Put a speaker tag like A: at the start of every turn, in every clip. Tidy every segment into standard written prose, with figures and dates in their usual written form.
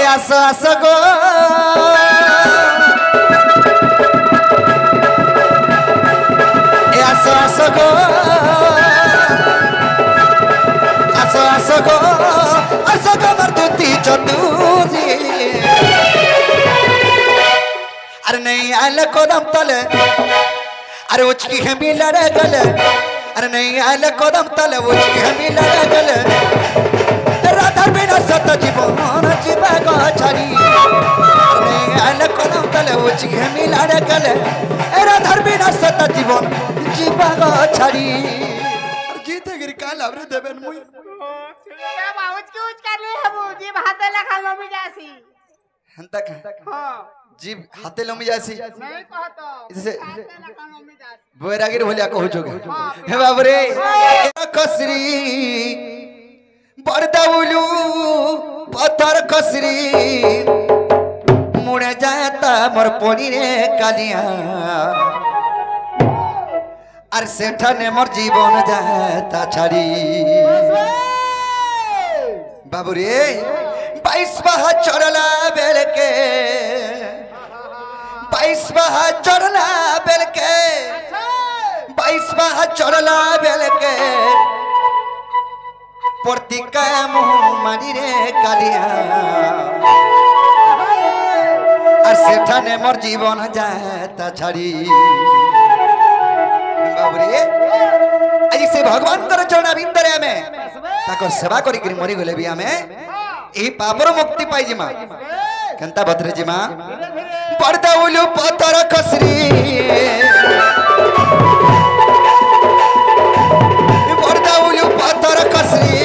A: आसो आसो गो आसो आसो गो आसो आसो गो आसो गो मर्दुती चतुरी अरे नहीं आले कोदम तले अरे उचकी हमी लड़े गले अरे नहीं आले कोदम तले उचकी हमी लड़े गले राधा बिना सत जीवन जीवा गो छड़ी नहीं आले कोदम तले उचकी हमी लड़े गले राधा बिना सत जीवन जीवा गो छड़ी गीत गिर काल आवरे देबन मुई
B: मैं बाउच की उच कर ली है वो जी हाथ लगा लो मी जासी
A: हंता का हां जी हाथे लमी जासी
B: नहीं कहतो
A: इसे
B: लगा लो मी जासी
A: बोरागिर भलिया कहू जोगे हे बाबू रे कसरी बरदाउलू पत्थर कसरी मुड़े जाता मोर पड़ी रे कालिया और सेठा ने मोर जीवन जाता छाड़ी बाबू रे 22 बहा चढ़ला बेल के 22 बहा चढ़ला बेल के 22 बहा चढ़ला बेल के प्रतिका मुँह मारी रे कालिया और सेठा ने मोर जीवन जाता छाड़ी बाबरे आज से भगवान कर चरण बिंदरे में ताको सेवा करी करी मरी गले भी हमें एही पापर मुक्ति पाई जिमा केनता बतरे जिमा पड़दाउलू पत्थर कसरी पड़दाउलू पत्थर कसरी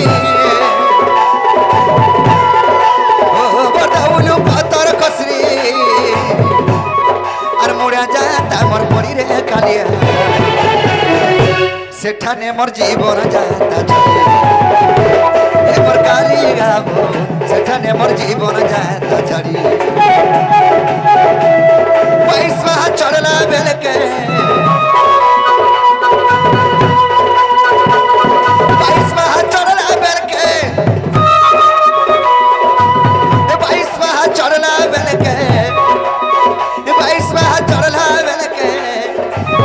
A: ओ पड़दाउलू पत्थर कसरी और मुड़ा जाता मोर पड़ी रे कालिया सेठा ने मोर जीवन जाता छड़ी मोर काली गाबो सेठा ने मोर जीवन जाता छड़ी 22 बहा चढ़ला बेल के 22 बहा चढ़ला बेल के 22 बहा चढ़ला बेल के 22 बहा चढ़ला बेल के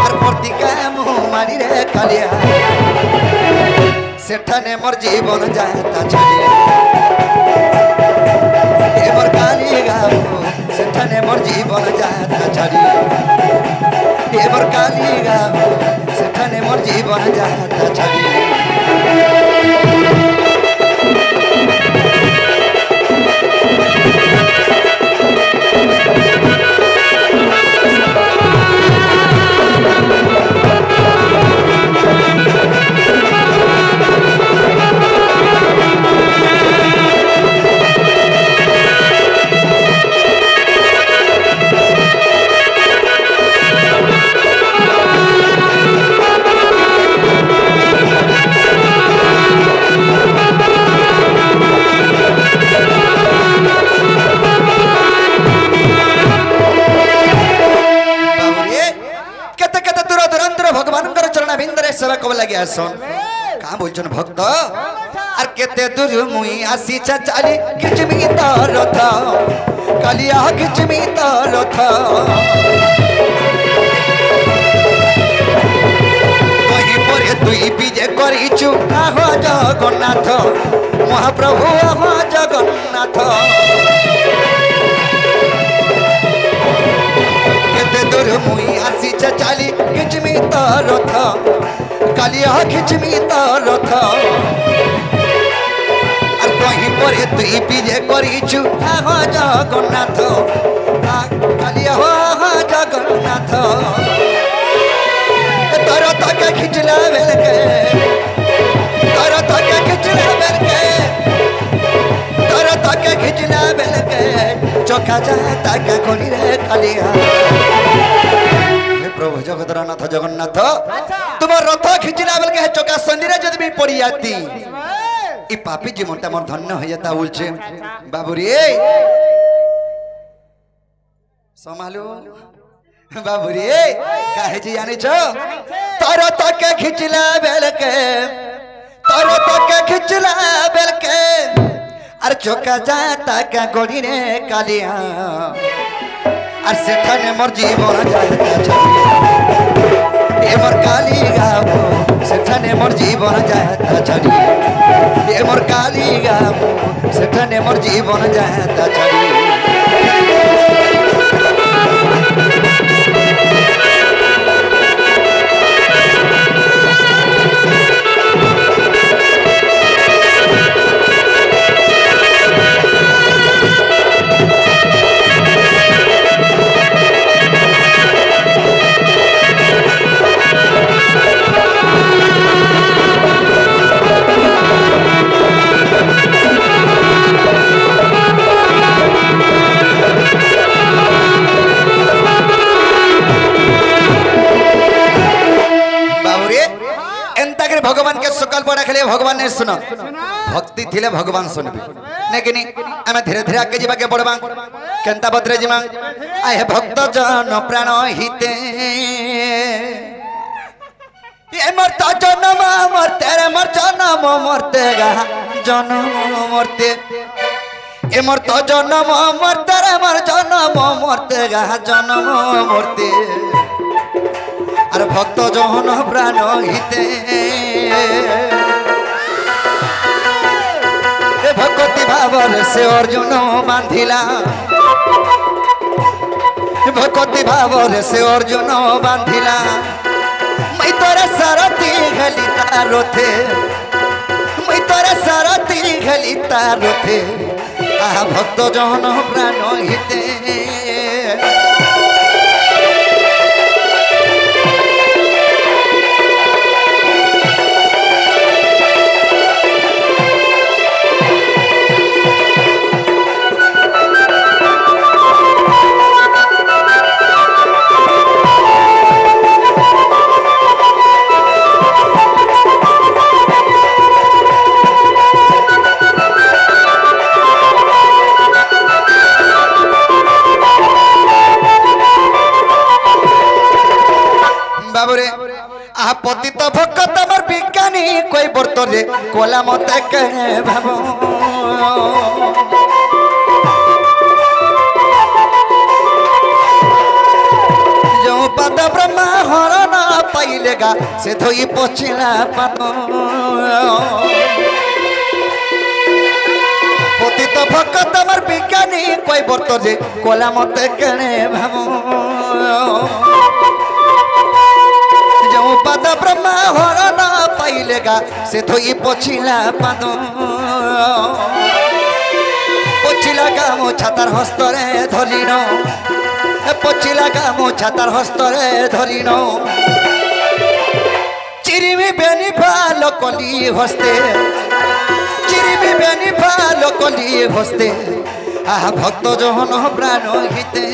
A: और प्रतिका मुँह मारी रे कालिया सेठा ने मोर जीवन जाता छड़ी मोर काली गाबो सेठा ने मोर जीवन जाता छड़ी मोर काली गाबो सेठा ने मोर जीवन जाता छड़ी सेवा कब लगे आसन कहाँ बोलछन भक्त और केते दूर मुई आसी चाली खिचमी तो रथ कालिया खिचमी तो रथ कही परे तुई विजय करिछु आहो जगन्नाथ महाप्रभु आहो जगन्नाथ केते दूर मुई आसी चाली खिचमी तो रथ कालिया खिचमी तो रथ और कहीं परे तुई विजय करिछु आहो जगन्नाथ कालिया हो जगन्नाथ तोर तके खिचला बेल के तोर तके खिचला बेल के तोर तके खिचला बेल के चोखा जाता के कोनी रे कालिया प्रभु जगतनाथ जगन्नाथ तुम रथ खिंचला बेल के चौका संदिरे जद भी पड़ी जाती ई पापी जीवनटा मोर धन्य हो जाता बोलछे बाबू रे संभालो बाबू रे काहे जी जाने छो तोर तके खिंचला बेल के तोर तके खिंचला बेल के আর চোকা যাতা কা গড়ি রে কালিয়া আর সেখানে মোর জীবন যাতা ছাড়িয়া এ মোর কালি গাবো সেখানে মোর জীবন যাতা ছাড়িয়া এ মোর কালি গাবো সেখানে মোর জীবন যাতা ছাড়িয়া भगवान के सकल पड़ा खेले भगवान ने सुनो भक्ति थिले भगवान सुनबे लेकिन आमे धीरे धीरे आगे जीवा के पड़बा केनता बदरे जीमा आए भक्त जन प्राण हिते ये मरता जन्म मरते रे मर जन्म मरते गा जन्म मरते ये मरता जन्म मरते रे मर जन्म मरते गा जन्म मरते আর ভক্ত জন প্রাণ হিতে ভক্তি ভাবরে সে অর্জুন বাঁধিলা ভক্তি ভাবরে সে অর্জুন বাঁধিলা মই তোরে সারথি গলি তার রথে মই তোরে সারথি গলি তার রথে আহা ভক্ত জন প্রাণ হিতে पतित भक्त मोर विज्ञानी कोई बर्तरे कोला मत कहे भाव जो पद ब्रह्मा हरण पाइलेगा से धोई पचिला पाद पतित भक्त मोर विज्ञानी कोई बर्तरे कोला मत कहे भाव जो पद ब्रह्मा हरण पाइलेगा से धोई पछिला पाद पछिला गामो छातार हस्तरे धरिण पछिला गामो छातार हस्तरे धरिण चिरिमी बेनी फाल कली हस्ते चिरिमी बेनी फाल कली हस्ते आहा भक्त जहन प्राण हिते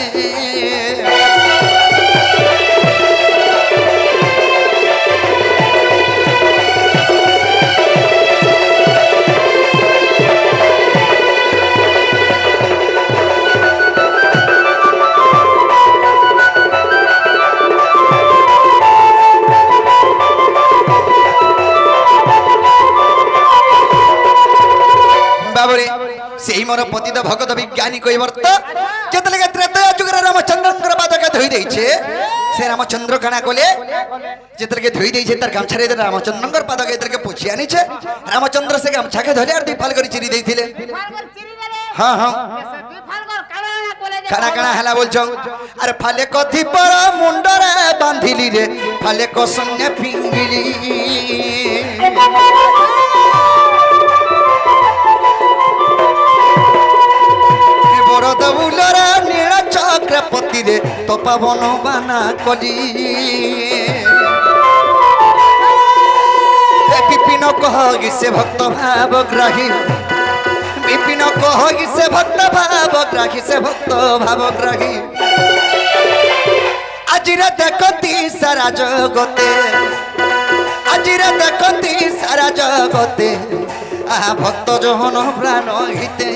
A: मोर पतित भगत विज्ञानी कोई वर्त जेतले त्रेतया जुगर रामचंद्र पादक धोई देछे से रामचंद्र कणा कोले जेतले के धोई देछे तार गामछा रे रामचंद्र पादक एतर के पुछी आनी छे रामचंद्र से गामछा के धरे आर दिफाल करी चिरी देथिले हां हां कणा कणा हला बोलछो अरे फाले कथि पर मुंडरे बांधिली रे फाले को शून्य फिंगिली बरदबुलरा नीला चक्रपति रे तो पवन बाना कली विपिन कही से भक्त भावग्राही विपिन कही से भक्त भावग्राही से भक्त भावग्राही आज देखती सारा जगते आज देखती सारा जगते आ भक्त जहन प्राण हिते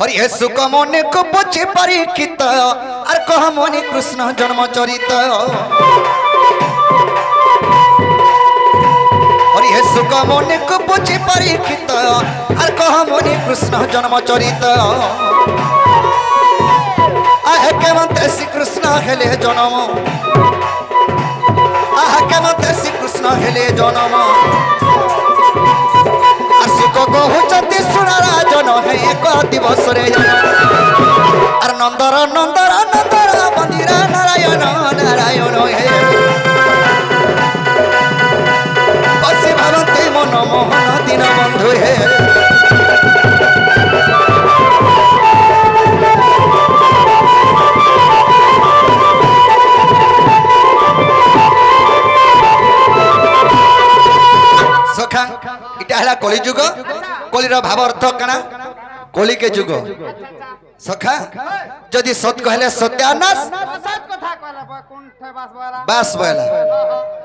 A: हरि हे सुख मने को बुझी परीक्षित और कह मनि कृष्ण जन्म चरित हरि हे सुख मने को बुझी परीक्षित और कह मनि कृष्ण जन्म चरित आहे के मते श्री कृष्ण हेले जन्म आहे के मते श्री कृष्ण हेले जन्म सुख कहते सुना राजन है एक दिवस रे और नंदर नंदर नंदर मंदिर नारायण नारायण हे बसी भावते मन मोहन दिन बंधु हे सखा इटा हला कली जुग कलिर भाव अर्थ कना कली के जुग सखा जदि सत कहले सत्यानाश बास बला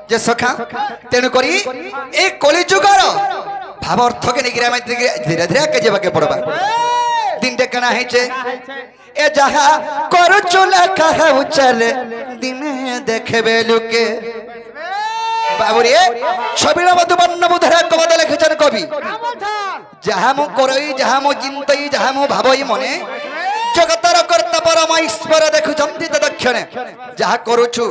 A: जे सखा तेनु करी ए कली जुगर भाव अर्थ के निगिरा में धीरे धीरे के जेबा के पड़बा दिन दे कना है छे ए जहा करू चुला कहा उचर दिन देखबे लुके बाबुरे छबिल मधुबन्न बुधरा कवद लिखिछन कवि जहा मो करई जहा मो चिंतई जहा मो भावई मने जगतर कर्ता परम ईश्वर देखुछंती दक्षणे जहा करूछु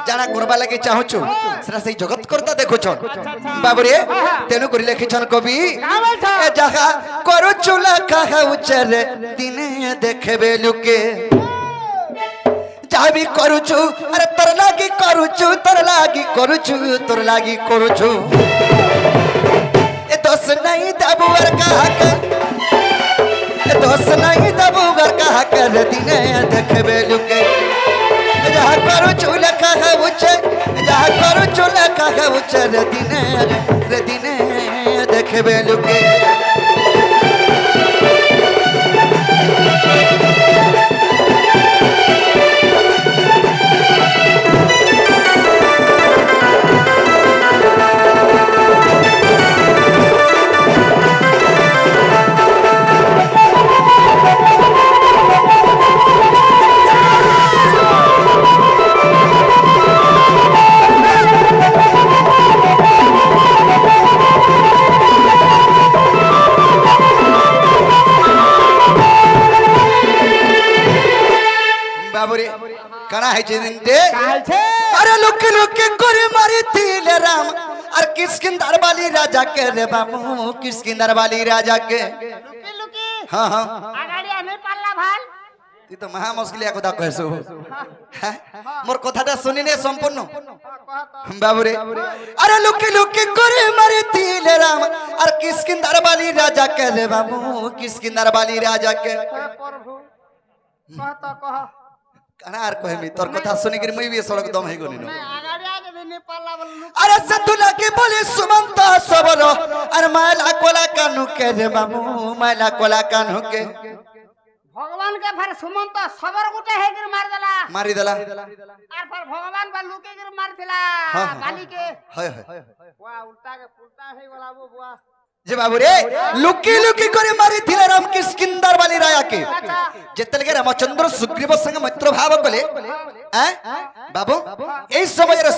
A: जाना करबा लागि चाहूछु सेरा सही जगत कर्ता देखुछन बाबुरे तेनु करि लिखिछन कवि ए जहा करूछु लखा उचर दिने देखबे लुके जहाँ भी करूछु अरे तोर लागी करूछु तोर लागी करूछु तोर लागी करूछु ए दोस नहीं दबुवर कहा के ए दोस नहीं दबुवर कहा कर दिने देखबे लुके जहाँ करूछु लखा है उचे जहाँ करूछु लखा है उचे रे दिने देखबे लुके कना है जिंदे अरे लुक लुक करे मारी थीले राम और किसकिंदर वाली राजा के रे बाबू किसकिंदर वाली राजा के
B: लुकी लुकी
A: हां हां
B: आगाड़ी आने पाल्ला भाल
A: ती तो महा मुश्किलिया कथा कहसु मोर कथाटा सुनिने संपूर्ण बाबू रे अरे लुक लुक करे मारी थीले राम और किसकिंदर वाली राजा के रे बाबू किसकिंदर वाली राजा के
B: प्रभु कह तो कह
A: कनार कहमी तोर कथा सुनि के मई भी सड़क दम है गनी न
B: आगाड़ी आगे दिने पाल्ला बोल
A: अरे सतुला के बोले सुमंत सबरो अरे माला कोला कानू के रे बाबू माला कोला कानू के
B: भगवान के फिर सुमंत सबर गुटे है गिर
A: मारी देला
B: और फिर भगवान बा लुके गिर मार थिला बाली के
A: हाय हाय
B: वाह उल्टा के पुल्टा है वाला वो बुआ
A: जे बाबू रे लुकी लुकी करे मारी थिले राम किसकिंदर वाली राया के जेतल के रामचंद्र सुग्रीव संग मित्र भाव कले हैं बाबू ए समय रे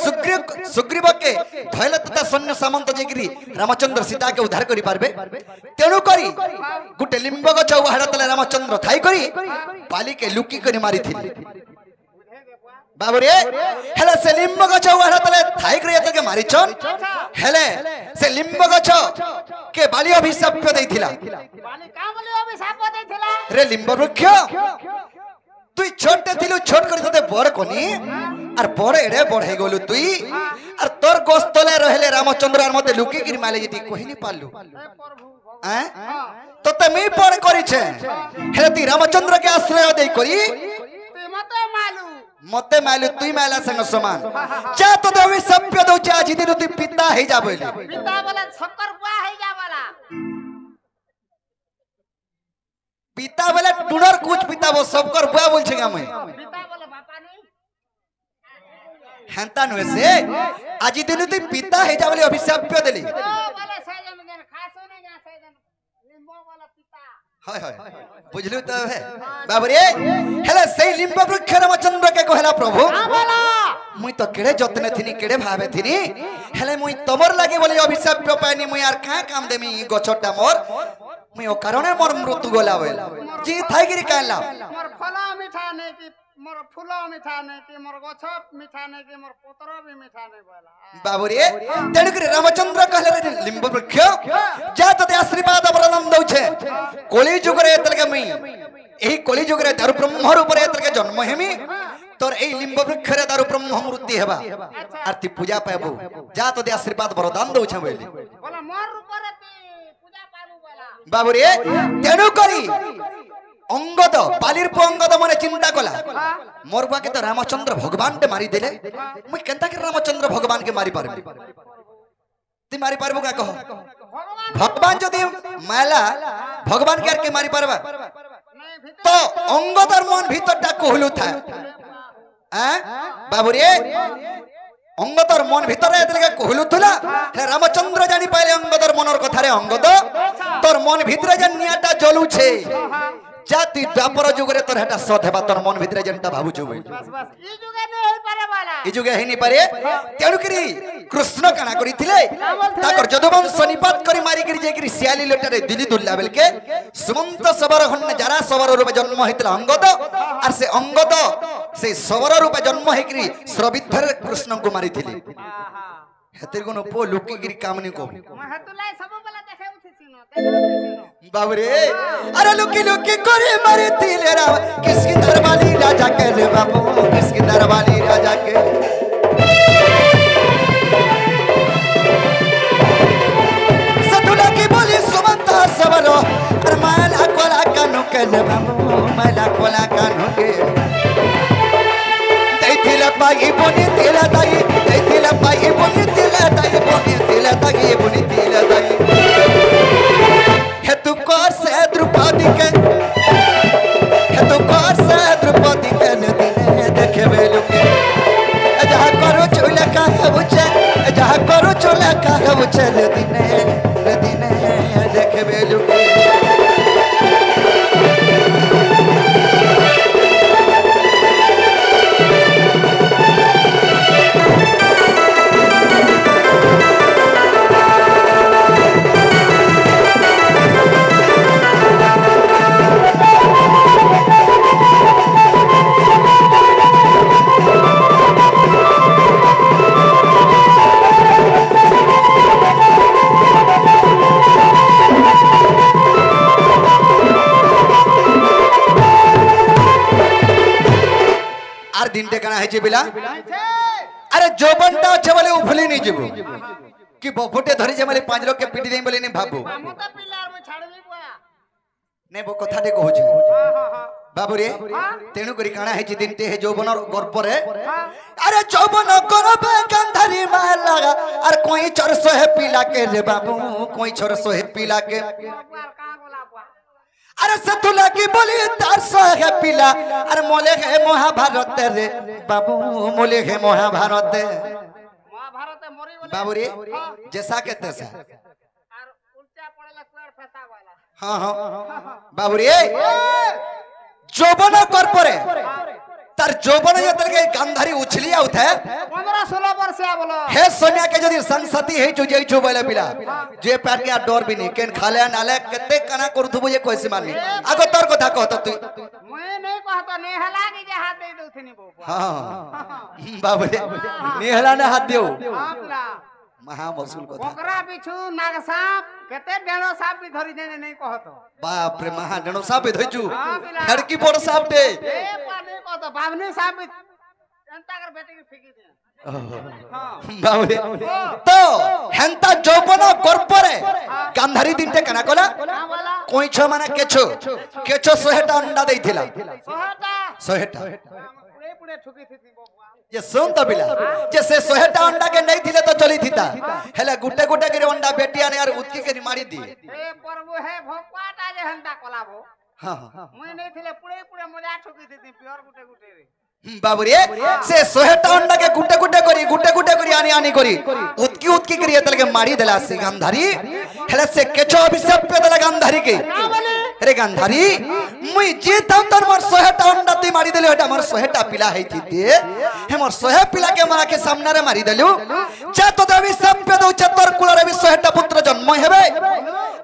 A: सुग्रीव के धैल तथा सैन्य सामंत जेगिरी रामचंद्र सीता के उद्धार करि पारबे तेनु करी गुटे लिंब गछ उहाड़ा तले रामचंद्र थाई करी बाली के लुकी करी मारी थिले बाबू रे हेले से लिंब गछ उहाड़ा तले थाई करी एत के मारिछन हेले से लिंब गछ के बाली अभिशाप देथिला
B: बाली का बोले अभिशाप देथिला
A: रे लिंब वृक्ष तुई छोटे थिलु छोट करी तते बड़ कोनी और बड़ एड़े बढ़े गलु तुई और तोर गोस्तले रहले रामचंद्र और मते लुकी गिर माले जति कोहि नि पालु हैं तो ते मी पड़ करी छे हे ती रामचंद्र के आश्रय देई करी मते मालु तुई माला संग समान चा तो देवी सभ्य दो चा जिति तुई पिता हे जाबेली
B: पिता बोले शक्कर बुआ हे जाबला
A: पिता बोले टुनर कुछ पिता वो सबकर बुआ बोल छेगा मैं
B: पिता बोले बापा नहीं
A: हंता नुए से आजी दिनु तुई पिता हे जाबेली अभिशाप देली
B: ओ बोले सजन जन खासो नहीं जा सजन लिंबो वाला पिता
A: हाय हाय बुझलु तो है बाबू रे हेले सेई लिंब वृक्ष रामचंद्र के कहला प्रभु मुई तो केड़े जतने थिनी केड़े भावे थिनी हेले मुई तमर लागे बोले अभिशाप पाइनी मुई यार का काम देमी गछटा मोर मुई ओ कारणे मोर मृत्यु गला होल जी थाई गिरी काला
B: मोर फला मिठा नहीं कि मोर फूलो मिठा नहीं कि मोर गछ मिठा नहीं कि मोर पत्र भी मिठा नहीं बोला
A: बाबू रे तेणु करी रामचंद्र कहले लिंब वृक्ष जा तते आशीर्वाद वरदान दउछे कोली जुग रे एतलके मुई एही कोली जुग रे दारु ब्रह्म रूप रे एतलके जन्म हेमी तोर एही लिंब वृक्ष रे दारु ब्रह्म मृत्यु हेबा आरती पूजा पाबो जा तते आशीर्वाद वरदान दउछे बोली
B: बोला मोर रूप रे पूजा पाबो बोला
A: बाबू रे तेणु करी अंगद बालिर पो अंगद मने चिंता कला मोर बुआ के तो रामचंद्र भगवान के मारी देले मुई केनता के रामचंद्र भगवान के मारी पारबी ती मारी पारबो का कहो भगवान जदी माला भगवान के मारी पारबा तो अंगदर मन भीतरटा कहलु था हैं बाबू रे अंगदर मन भीतर एतलके कहलु थला रामचंद्र जानी पाइले अंगदर मनर कथा रे अंगद तोर मन भीतर जे नियाटा जलु छे जाति द्वापर जुग रे तोर हेटा सत हेबा तोर मन भीतर जेनटा भाबु छु
B: बस बस ई जुगे नै होई पारे वाला
A: ई जुगे हेनी पारे तेणु करी कृष्ण काना करिथिले ताकर जदुवंश निपात करी मारी करी जे करी सियाली लोटारे दिली दुल्ला बेल के सुमंत सबर हन जरा सबर रूप जन्म हेतला अंगद आर से अंगद से सबर रूप जन्म हेकरी श्रविद्धर कृष्ण को मारिथिले हेतिर कोनो पो लुकी गिरी कामनी को
B: महतुलाई सब बला देखे उठिसिनो
A: बाबू रे अरे लुकी लुकी करे मारिथिले राम किसकी दरबारी राजा के रे बाबू किसकी दरबारी राजा के सतुला की बोली सुमंता सबरो अरे माला कोला कानो के रे बाबू माला कोला कानो के दैथिला पाई बोनी तेला दाई दैथिला पाई बोनी तेला दाई बोनी तेला दाई बोनी तेला दाई हे तू कोर से द्रौपदी के हे तू कोर से द्रौपदी के दिने देखे बेलु के जहा करो चोला का बुचे जहा करो चोला का बुचे दिने देखे बेलु के दिनटे कना है बिला अरे जोबनटा अच्छे बोले उफली नहीं जीवो कि बफुटे धरी जे माले पांच लोग के पीटी देई बोले नहीं भाबू
B: हम तो पिलार में छाड़ली बुआ
A: नहीं वो कथा दे कहू छे बाबू रे तेनु करी काना है दिनटे है जोबनर गर्भ रे अरे जोबन करबे गंधरी माला अरे कोई चरसो है पीला के रे बाबू कोई चरसो है पीला के अरे सतुला की बोली तरसो है पीला अरे मोले है महाभारत रे बाबू मोले है महाभारत
B: मरी बोले
A: बाबू रे जैसा के तैसा
B: और उल्टा पड़ेला कुआर फसा वाला
A: हाँ हाँ बाबू रे जोबन कर परे तार जोबन जतर के गांधारी उछलिया उठे
B: 15-16 वर्ष आ बोलो
A: हे सोनिया के जदी संसती है जो जई जो बोले पिला जे पैर के डर भी नहीं केन खाले नाले कते कना करथु जे कोइसे मानी आगो तोर कथा कहत तू
B: मैं नहीं कहता नहीं हला के जे हाथ दे दोथनी बो
A: हां बाबू रे नेहला ने हाथ दियो
B: हां पिला
A: महा मसूल कथा
B: बकरा बिछु नाग सांप केते डेणो सांप भी धरी देने नहीं कहत
A: बाप रे महा डेणो सांप धइजु लड़की बड़ सांप दे
B: ए पानी कहत बावनी सांप जनता कर बेटी के फेंकी दे हां
A: बाबू रे तो हेंता जोबन करपरे गांधारी दिनटे कना कला कोई छ माने केछो 100टा अंडा देइथिला 100टा
B: पुरे पुरे ठुकी थी बबुआ
A: ये सुन तो बिला जैसे 100टा अंडा के नहीं थिले तो चली थीता हेला गुटे गुटे के अंडा बेटिया ने यार उतकी के मारी दी
B: ए प्रभु है भोपाटा जे हंडा कलाबो
A: हां
B: मुई नहीं थिले पुरे पुरे मजा ठुकी थी प्योर गुटे गुटे रे
A: बाबू रे से 100टा अंडा के गुटे गुटे करी आनी करी उतकी करी एतल के मारी देला से गांधारी हेला से केछो अभिशाप पे देला गांधारी के रे गांधारी मुई जे ताऊ तर मोर 100टा अंडा ती मारी देले ओटा मोर 100टा पिला हेती दे हे मोर 100 पिला के मारा के सामने रे मारी देलु जे तो देवी सब पे दउ तोर कुल रे भी 100टा पुत्र जन्म हेबे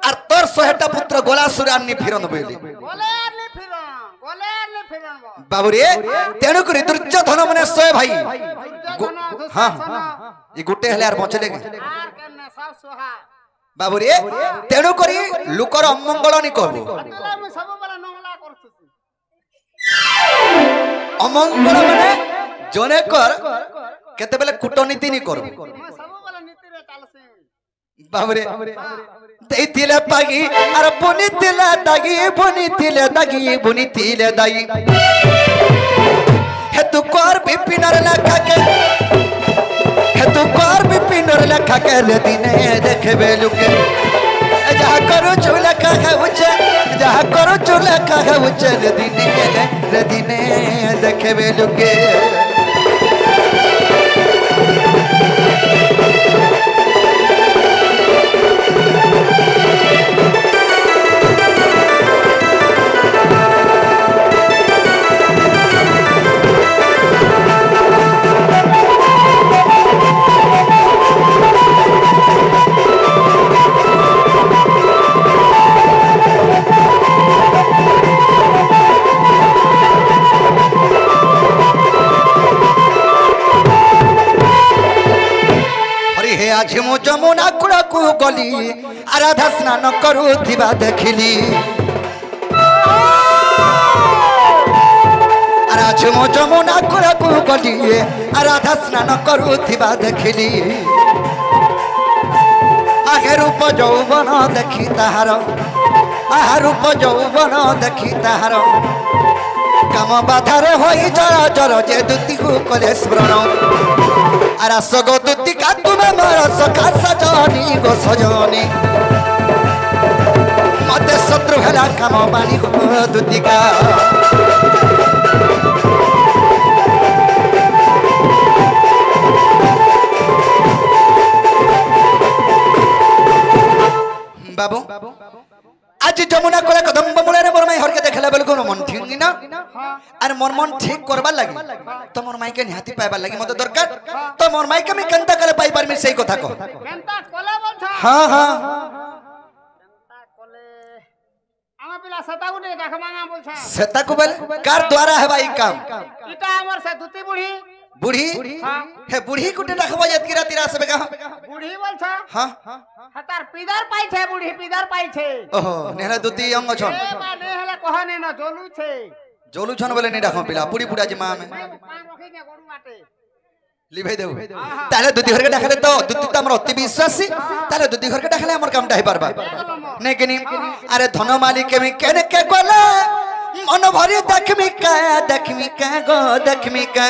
A: आर तोर 100टा पुत्र गोलासुर आनी फिरन बेली बाबू रे तेणु करी दुर्योधन माने 100 भाई हां ये गुटे हेले आर बचले के बाबू रे तेणु करी लुकर अमंगल नि कहबो अमंगल माने जने कर केते बेले कूटनीति नि करबो बाबू रे तेतिले पागी अरे बुनी तिले दागी हे तू कर बिपिनर लेखा के हे तू कर बिपिनर लेखा के रे दिने देखबे लुके जहा करो चूल्हा का उच्चे जहा करो चूल्हा का उच्चे रे दिने देखबे लुके आज मु जमुना कूड़ा को गली आराधा स्नान करुथिबा देखिली आज मु जमुना कूड़ा को गली आराधा स्नान करुथिबा देखिली आगे रूप यौवन देखी ताहार रूप यौवन देखी ताहार काम बाधार होई जर जर जे दुति को कले स्मरण आरा सगो दुति का तुमे मोर सखा सजनी गो सजनी मते शत्रु हेला काम बाली गो दुति का बाबू आज जमुना कोला कदम मुळे रे मोर माई हर के देखला बेल को मन ठीक ना अरे मोर मन ठीक करबा लागि तो मोर माई के निहाती पाइबा लागि मते दरकार तो मोर माई के मी केनता करे पाई परमी सही कथा को
B: केनता कोले बोलछा
A: हां हां
B: केनता कोले आमा पिला सता गुटे देख मांगा बोलछा
A: सेता को बेल कार द्वारा है भाई काम
B: इटा हमर से दुती बुढ़ी
A: हे बुढ़ी कुटे रखबो जत की राती रात से बेगा
B: बुढ़ी बोलछा
A: हां
B: हतार पीदर पाई छे बुढ़ी पीदर पाई छे
A: ओहो नेहला दुती अंग छन
B: ए बा नेहला कहने न जोलू
A: छन बोले नि राखो पिला पुड़ी पुड़ा जे मां में
B: पान रखी के गरु बाटे
A: लिभे देउ ताले दुती घर के डाखले तो दुती त हमर अति विश्वासी ताले दुती घर के डाखले हमर कामटा हे पारबा ने केनी अरे धन मालिक के मी केने के गोला मन भरी देखमी का गो देखमी का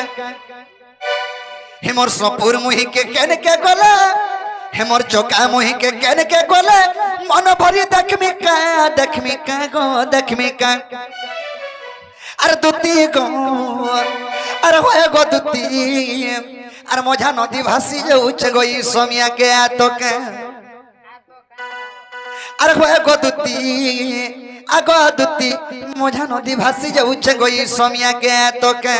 A: हे मोर सपुर मुही के केने के गोला हे मोर चोका मुही के केने के गोला मन भरी देखमी का गो देखमी का अरे दुती गो अरे होए गो दुती अरे मोझा नदी भासी जे उच गई सोमिया के आतो के अरे होए गो दुती आगो दुती मोझा नदी भासी जे उच गई सोमिया के आतो के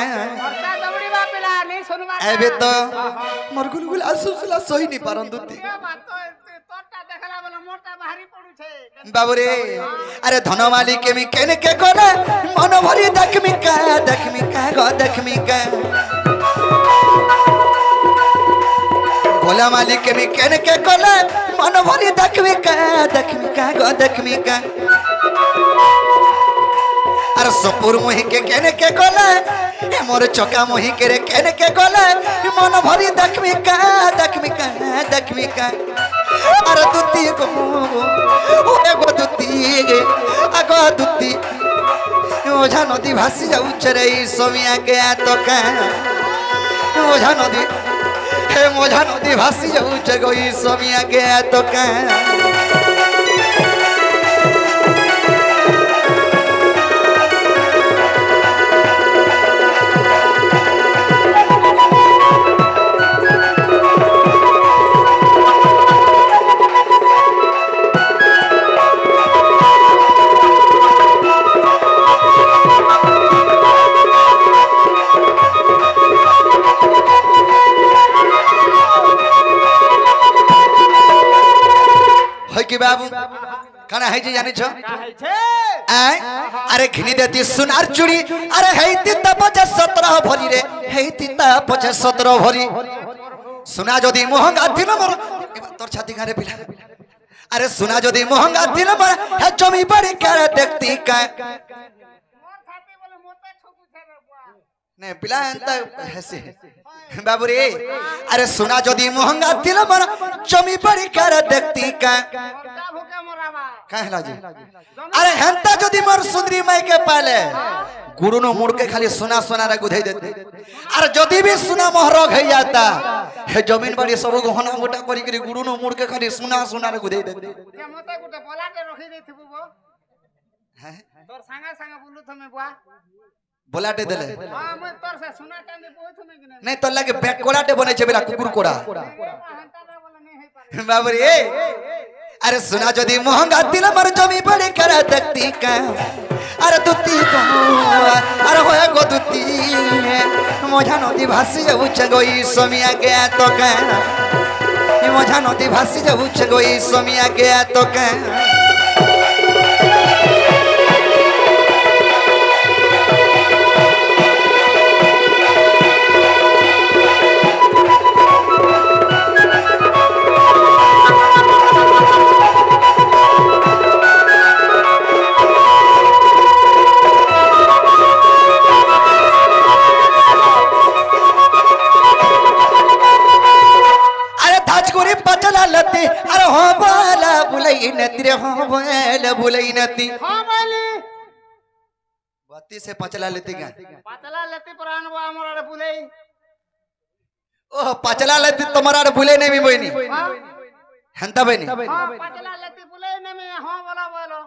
A: एबे तो मोर गुलगुल आसुसला सोई नहीं पारन दुती बाबू रे अरे धन मालिक के मी केने के कोले मन भरी देखमी का गो देखमी का भोला मालिक के मी केने के कोले मन भरी देखमी का गो देखमी का अरे सपुर मोही के केने के कोले मोर चोका मोही के रे केने के कोले मन भरी देखमी का अरे दुती को ओए गो दुती आगो दुती ओझा नदी भासी जाऊ चरे सोमिया के तो का ओझा नदी हे मोझा नदी भासी जाऊ चगोई सोमिया के तो का হয় কি বাবু কানা হয়েছে জানিছ আরে ঘিনি দেতি সোনার চুড়ি আরে হেইতি তা 17 ভরি রে হেইতি তা 17 ভরি সোনা যদি মহঙ্গা দিল মোর তোর ছাতি ঘরে পিলা আরে সোনা যদি মহঙ্গা দিল মোর হে জমি বাড়ি কারে দেখতি কা ने पिला अंता हसे बाबू रे अरे सोना जदी महंगा दिल मन जमी बड़ी कर देखती का कहला जी अरे हंता जदी मोर सुंदरी माई के पाले गुरु नो मुड़ के खाली सोना सोना रे गुधई देते अरे जदी भी सोना मोहरग हो जाता हे जमीन बड़ी सब गहना मोटा करी करी गुरु नो मुड़ के खाली सोना सोना रे गुधई देते
B: के मते गुटे बोलाटे रखी देथिबो बो
A: हैं
B: तोर संगा संगा बोलू थमे बुआ
A: बोलाटे देले
B: हां मैं तोर से सुना टांगे बोई थमे कि
A: नहीं तो लगे बैक कोड़ाटे बने छे बेला कुकुर कोड़ा बाबू रे अरे सुना जदी महंगा दिल मर जमी बड़ी कर देखती का अरे दुती को अरे होए गो दुती मोझा नदी भासी जाऊ चगोई सोमिया के तो का मोझा नदी भासी जाऊ चगोई सोमिया के तो का अरे हो बाला बुलाई नती रे हो बाला बुलाई नती
B: हां बोली
A: बत्ती से पचला लेती क्या
B: पतला लेती प्राण बा हमर बुले
A: ओह पचला लेती तुम्हारा बुले नहीं भी बोईनी हंता बनी
B: हां पतला लेती बुले ने में हां बोला बोलो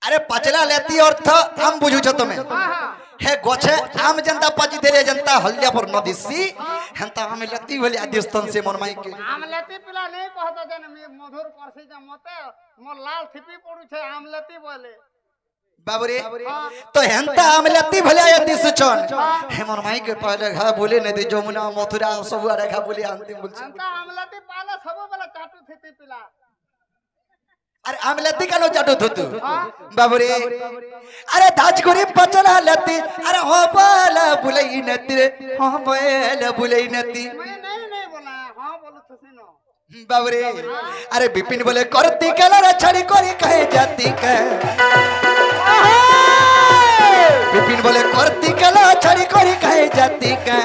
A: अरे पचला लेती अर्थ आम बुझू छ तुम्हें
B: हां हां
A: हे गोछे आम जनता पची देले जनता हल्दिया पर नदिसी हंता आम लेती भले आदिस्तन से मन माई के
B: आम लेती पिला नहीं कहत जन मधुर करसी जे मते मोर लाल थिपी पड़ू छे आम लेती बोले
A: बाबूरे तो हंता आम लेती भले आदि सुचन हे मन माई के पहले घा बोले ने दे जमुना मथुरा सब आरे घा बोले अंतिम बोल
B: हंता आम लेती पाले सब बेला चाटू थिपी पिला
A: अरे आम लेती कालो चाटू थुतु बाबूरे अरे धाजगुरी पचला लेती अरे हो बाला बुलई नती रे हो बाला बुलई नती
B: मैं नहीं बोला हां बोलू तो सुनो
A: बाबूरे अरे बिपिन बोले करती कलर छड़ी कोरी कहे जाती के बिपिन बोले करती कलर छड़ी कोरी कहे जाती के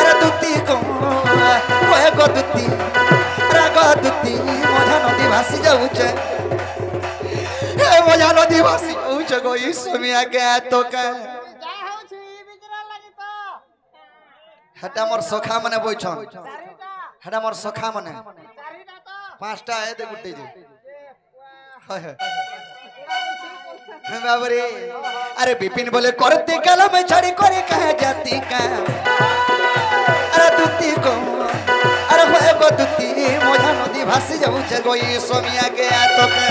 A: अरे दुती को ओए गो दुती अरे गो दुती मोझा नदी भासी जाऊ छे ए मोझा नदी भासी जाऊ छे गो ई सोमिया के तो के
B: जा हो छी बिजरा लागि तो
A: हटा मोर सोखा मने बोइछन
B: चारिटा
A: हटा मोर सोखा मने
B: चारिटा तो
A: पांचटा है ते गुट्टे जी हाय बाबरे अरे बिपिन बोले करती कलम छड़ी कोरी कहे जाती का अरे दुती को अरे होए गो दुती मोझा नदी भासी जाऊ छे गो ई सोमिया के तो के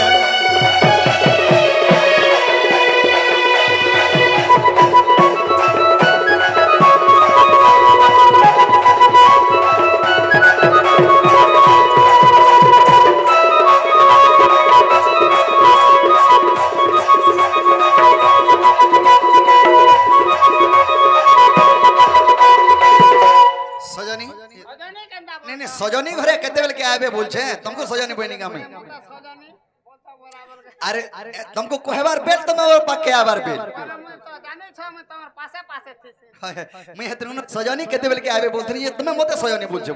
A: सजनी
B: सजनी कंदा
A: नहीं सजनी घरे केते बेल के आबे बोल छे तुमको सजनी बनी का में
B: सजनी बोलता बराबर
A: अरे तुमको कहबार बेल तुम और पक्के आबार बेल
B: मैं तो जाने छ मैं तोर पासे पासे थी
A: मैं हेतनु सजनी केते बेल के आबे बोलथनी ये तुम मते सजनी बोल छे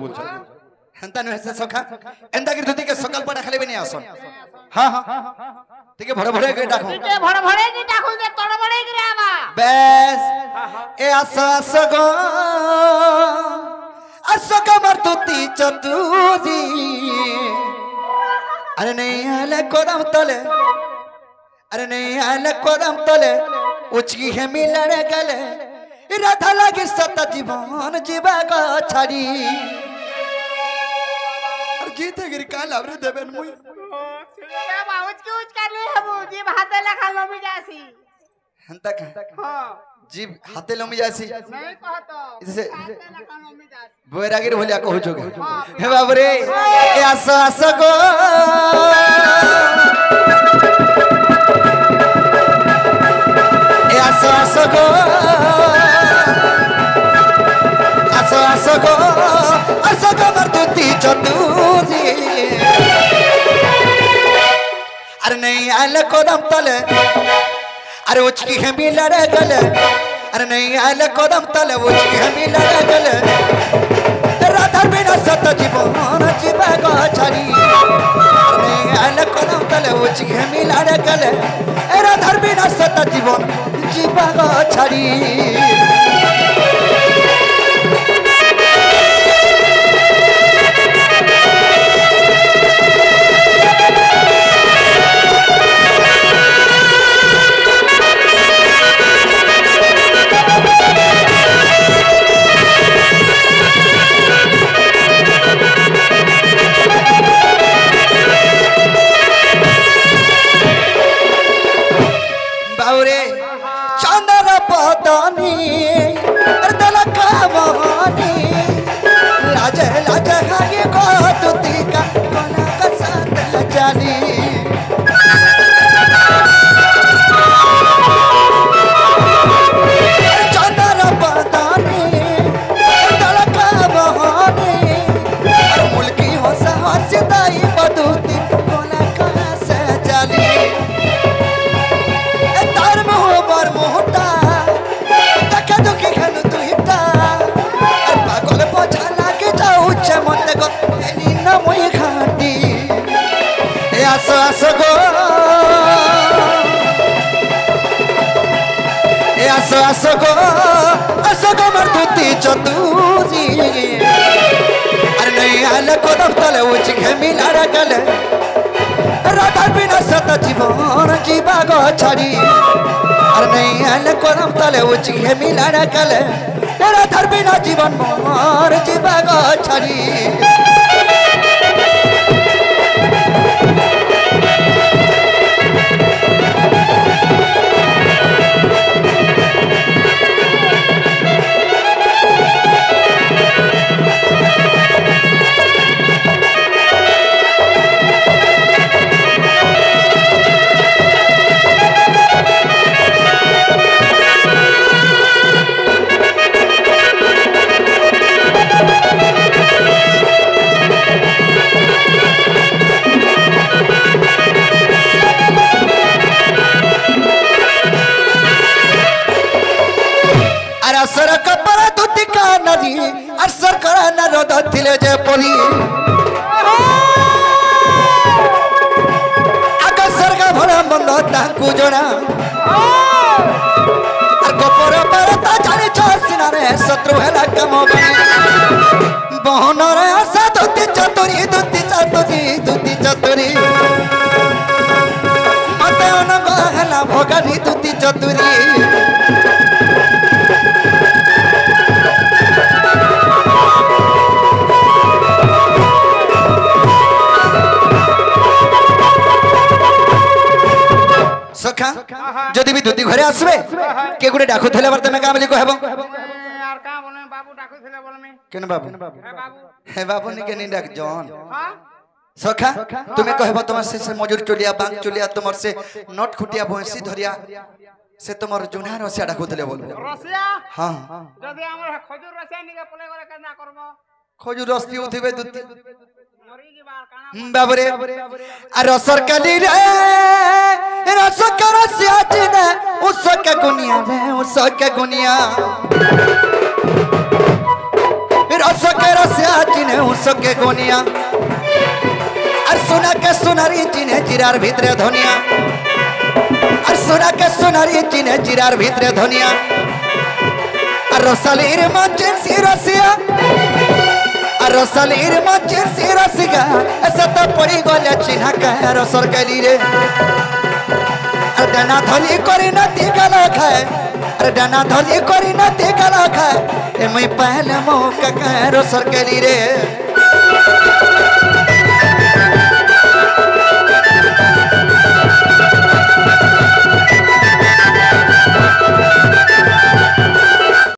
A: हंता न से सखा एंदा की धुती के सकल पड़ा खाली बनी आसन हां हां ठीक है भड़े भड़े के डाखो
B: के भड़भड़े की डाखू दे तड़बड़े की आवा
A: बस ए आस गो असका मरतुती चतुरी अरे नहीं आले कोदम तले अरे नहीं आले कोदम तले उचकी है मिलने गले राधा लगी सत जीवन जीवा को छड़ी और गीत गिर काल आवरे देबन मुई
B: ए बाउच की उच कर ले हबू जी भाते लखा लो भी जासी
A: हंता का
B: हां
A: जीव हाथे लमी जासी
B: नहीं कहतो
A: इसे-
B: हाथे लगा नमी जास
A: बैरागीर भलिया कहू जोगे हे बाबू रे ए आस आस गो ए आस गो आस गो मरदुती चतुरी अरे नहीं आल कोदम तले अरे उचकी हमी लड़े गले अरे नहीं आल कोदम तले उचकी हमी लड़े गले राधा बिना सत जीवन जीवा गो छड़ी नहीं आल कोदम तले उचकी हमी लड़े गले राधा बिना सत जीवन जीवा गो छड़ी बाउरे चंदर पतनी दलका मोहनी लाज लाज हागे को तुती का कोना का साथ जानी चंदर पतनी दलका मोहनी और मुल्की हो सहसिदाई बदूती कोना का साथ जानी आस गो ए आस गो मरदुती चतुरी अरे नहीं आल कोदम तले उच घमी लड़ा गले राधा बिना सत जीवन जीवा गो छड़ी अरे नहीं आल कोदम तले उच घमी लड़ा गले राधा बिना जीवन मोर जीवा गो छड़ी असर कपर दुति का नदी असर कर न रोद थिले जे परी आग सर्ग भरा मंद ताकू जणा और कपर पर ता जानि छसिना रे शत्रु हेला कम बहन रे आशा दुति चतुरी मते अनग हेला भगनी दुति चतुरी सखा जदि भी दुती घरे आसबे के गुडे डाकु थले बार तमे का बोली कहबो
B: यार का बोले बाबू डाकू थिले बोलमी
A: केन बाबू हे बाबू नि के नि डाक जॉन
B: हां
A: सखा तुमे कहबो तुम से मजूर टोलिया बांक चोलिया तुमर से नट खुटिया भैंसी धरिया से तुमर जुनार रसिया डाकु थले बोल
B: रसिया
A: हां
B: जदि हमर खजूर रसिया निके पले गले केना करबो
A: खजूर रस्ती उथिबे दुती
B: मरी जीवा काना
A: बाबरे अरे सरकली रे रसकर सियाचिने उसके गुनिया रे उसके गुनिया रसकर सियाचिने उसके गुनिया अरे सुना के सुनारी चिने चिरार भीतरे धनिया अरे सुना के सुनारी चिने चिरार भीतरे धनिया अरे रसलीर मंचिन सी रसिया रसलीर मंचिन सी रसिया ऐसा तो पड़ी गले चिन्ह कहे रसर कली रे अरे डाना धली करी न तीगल खाए अरे डाना धली करी न तीगल खाए ए मैं पहले मौका कहे रसर कली रे